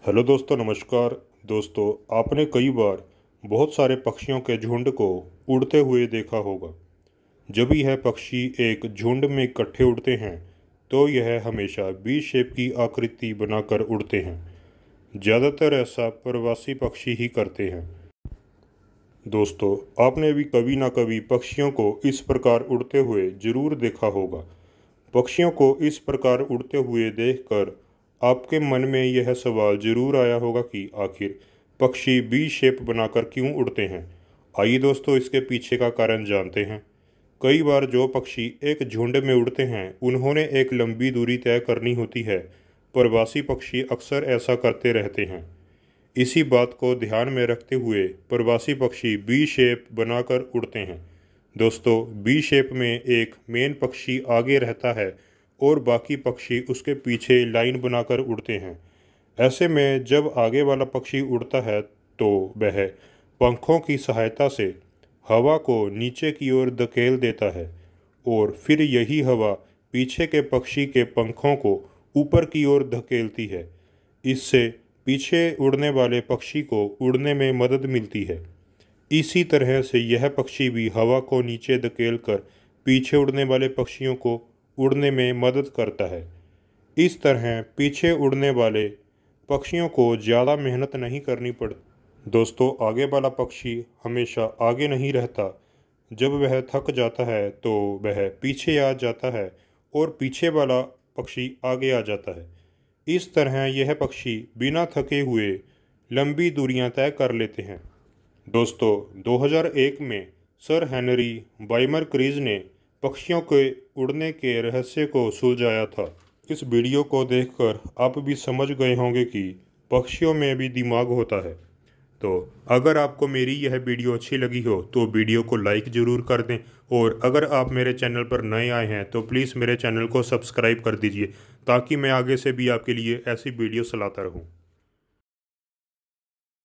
Hello दोस्तों, नमस्कार। दोस्तों, आपने कई बार बहुत सारे पक्षियों के झुंड को उड़ते हुए देखा होगा। जब यह पक्षी एक झुंड में इकट्ठे उड़ते हैं तो यह हमेशा वी शेप की आकृति बनाकर उड़ते हैं। ज़्यादातर ऐसा प्रवासी पक्षी ही करते हैं। दोस्तों, आपने भी कभी ना कभी पक्षियों को इस प्रकार उड़ते हुए ज़रूर देखा होगा। पक्षियों को इस प्रकार उड़ते हुए देखकर आपके मन में यह सवाल जरूर आया होगा कि आखिर पक्षी वी शेप बनाकर क्यों उड़ते हैं। आइए दोस्तों, इसके पीछे का कारण जानते हैं। कई बार जो पक्षी एक झुंड में उड़ते हैं उन्होंने एक लंबी दूरी तय करनी होती है। प्रवासी पक्षी अक्सर ऐसा करते रहते हैं। इसी बात को ध्यान में रखते हुए प्रवासी पक्षी वी शेप बनाकर उड़ते हैं। दोस्तों, वी शेप में एक मेन पक्षी आगे रहता है और बाकी पक्षी उसके पीछे लाइन बनाकर उड़ते हैं। ऐसे में जब आगे वाला पक्षी उड़ता है तो वह पंखों की सहायता से हवा को नीचे की ओर धकेल देता है और फिर यही हवा पीछे के पक्षी के पंखों को ऊपर की ओर धकेलती है। इससे पीछे उड़ने वाले पक्षी को उड़ने में मदद मिलती है। इसी तरह से यह पक्षी भी हवा को नीचे धकेल कर पीछे उड़ने वाले पक्षियों को उड़ने में मदद करता है। इस तरह पीछे उड़ने वाले पक्षियों को ज़्यादा मेहनत नहीं करनी पड़ती। दोस्तों, आगे वाला पक्षी हमेशा आगे नहीं रहता। जब वह थक जाता है तो वह पीछे आ जाता है और पीछे वाला पक्षी आगे आ जाता है। इस तरह यह पक्षी बिना थके हुए लंबी दूरियां तय कर लेते हैं। दोस्तों, 2001 में सर हेनरी वाइमर क्रीज ने पक्षियों के उड़ने के रहस्य को सुलझाया था। इस वीडियो को देखकर आप भी समझ गए होंगे कि पक्षियों में भी दिमाग होता है। तो अगर आपको मेरी यह वीडियो अच्छी लगी हो तो वीडियो को लाइक ज़रूर कर दें, और अगर आप मेरे चैनल पर नए आए हैं तो प्लीज़ मेरे चैनल को सब्सक्राइब कर दीजिए ताकि मैं आगे से भी आपके लिए ऐसी वीडियोस लाता रहूं।